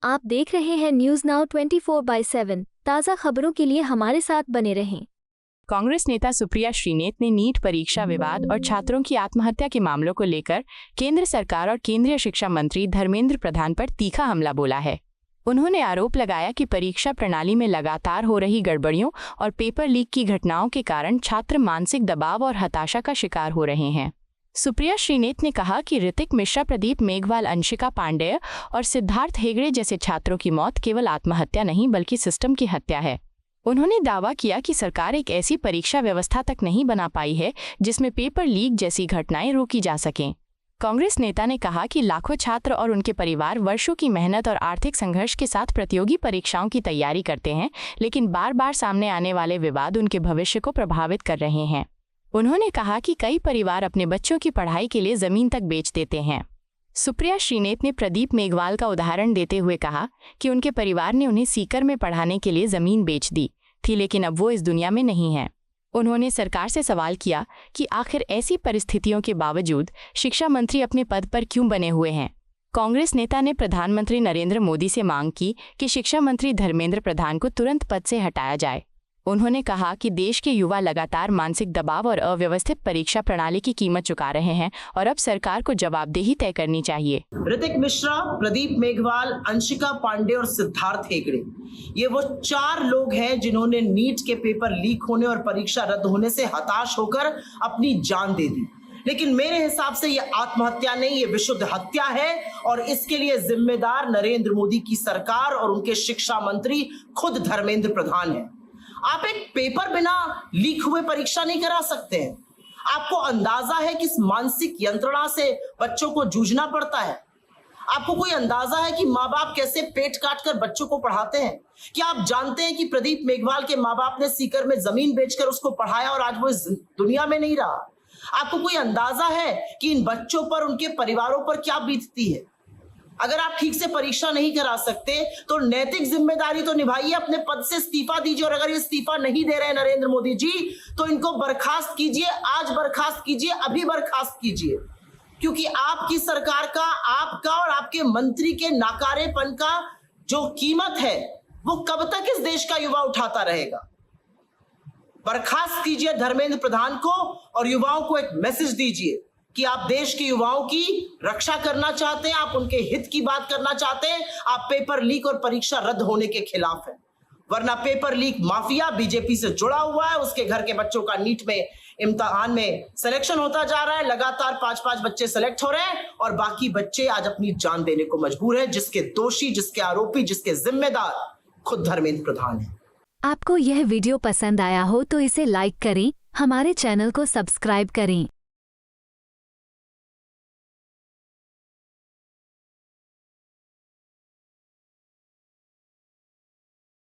आप देख रहे हैं न्यूज नाउ 24/7। ताज़ा खबरों के लिए हमारे साथ बने रहें। कांग्रेस नेता सुप्रिया श्रीनेत ने नीट परीक्षा विवाद और छात्रों की आत्महत्या के मामलों को लेकर केंद्र सरकार और केंद्रीय शिक्षा मंत्री धर्मेंद्र प्रधान पर तीखा हमला बोला है। उन्होंने आरोप लगाया कि परीक्षा प्रणाली में लगातार हो रही गड़बड़ियों और पेपर लीक की घटनाओं के कारण छात्र मानसिक दबाव और हताशा का शिकार हो रहे हैं। सुप्रिया श्रीनेत ने कहा कि ऋतिक मिश्रा, प्रदीप मेघवाल, अंशिका पांडेय और सिद्धार्थ हेगड़े जैसे छात्रों की मौत केवल आत्महत्या नहीं बल्कि सिस्टम की हत्या है। उन्होंने दावा किया कि सरकार एक ऐसी परीक्षा व्यवस्था तक नहीं बना पाई है जिसमें पेपर लीक जैसी घटनाएं रोकी जा सकें। कांग्रेस नेता ने कहा कि लाखों छात्र और उनके परिवार वर्षों की मेहनत और आर्थिक संघर्ष के साथ प्रतियोगी परीक्षाओं की तैयारी करते हैं, लेकिन बार बार सामने आने वाले विवाद उनके भविष्य को प्रभावित कर रहे हैं। उन्होंने कहा कि कई परिवार अपने बच्चों की पढ़ाई के लिए जमीन तक बेच देते हैं। सुप्रिया श्रीनेत ने प्रदीप मेघवाल का उदाहरण देते हुए कहा कि उनके परिवार ने उन्हें सीकर में पढ़ाने के लिए जमीन बेच दी थी, लेकिन अब वो इस दुनिया में नहीं है। उन्होंने सरकार से सवाल किया कि आखिर ऐसी परिस्थितियों के बावजूद शिक्षा मंत्री अपने पद पर क्यों बने हुए हैं। कांग्रेस नेता ने प्रधानमंत्री नरेंद्र मोदी से मांग की कि शिक्षा मंत्री धर्मेंद्र प्रधान को तुरंत पद से हटाया जाए। उन्होंने कहा कि देश के युवा लगातार मानसिक दबाव और अव्यवस्थित परीक्षा प्रणाली की कीमत चुका रहे हैं और अब सरकार को जवाबदेही तय करनी चाहिए। ऋतिक मिश्रा, प्रदीप मेघवाल, अंशिका पांडे और सिद्धार्थ हेगड़े, ये वो 4 लोग हैं जिन्होंने नीट के पेपर लीक होने और परीक्षा रद्द होने से हताश होकर अपनी जान दे दी। लेकिन मेरे हिसाब से ये आत्महत्या नहीं, ये विशुद्ध हत्या है और इसके लिए जिम्मेदार नरेंद्र मोदी की सरकार और उनके शिक्षा मंत्री खुद धर्मेंद्र प्रधान है। आप एक पेपर बिना लीक हुए परीक्षा नहीं करा सकते हैं। आपको अंदाजा है कि इस मानसिक यंत्रणा से बच्चों को जूझना पड़ता है। आपको कोई अंदाजा है कि माँ बाप कैसे पेट काट कर बच्चों को पढ़ाते हैं। क्या आप जानते हैं कि प्रदीप मेघवाल के माँ बाप ने सीकर में जमीन बेचकर उसको पढ़ाया और आज वो इस दुनिया में नहीं रहा। आपको कोई अंदाजा है कि इन बच्चों पर, उनके परिवारों पर क्या बीतती है। अगर आप ठीक से परीक्षा नहीं करा सकते तो नैतिक जिम्मेदारी तो निभाइए, अपने पद से इस्तीफा दीजिए। और अगर ये इस्तीफा नहीं दे रहे हैं नरेंद्र मोदी जी, तो इनको बर्खास्त कीजिए, आज बर्खास्त कीजिए, अभी बर्खास्त कीजिए। क्योंकि आपकी सरकार का, आपका और आपके मंत्री के नाकारेपन का जो कीमत है वो कब तक इस देश का युवा उठाता रहेगा। बर्खास्त कीजिए धर्मेंद्र प्रधान को और युवाओं को एक मैसेज दीजिए कि आप देश के युवाओं की रक्षा करना चाहते हैं, आप उनके हित की बात करना चाहते हैं, आप पेपर लीक और परीक्षा रद्द होने के खिलाफ हैं। वरना पेपर लीक माफिया बीजेपी से जुड़ा हुआ है। उसके घर के बच्चों का नीट में इम्तिहान में सिलेक्शन होता जा रहा है, लगातार 5-5 बच्चे सेलेक्ट हो रहे हैं और बाकी बच्चे आज अपनी जान देने को मजबूर हैं, जिसके दोषी, जिसके आरोपी, जिसके जिम्मेदार खुद धर्मेंद्र प्रधान है। आपको यह वीडियो पसंद आया हो तो इसे लाइक करें, हमारे चैनल को सब्सक्राइब करें।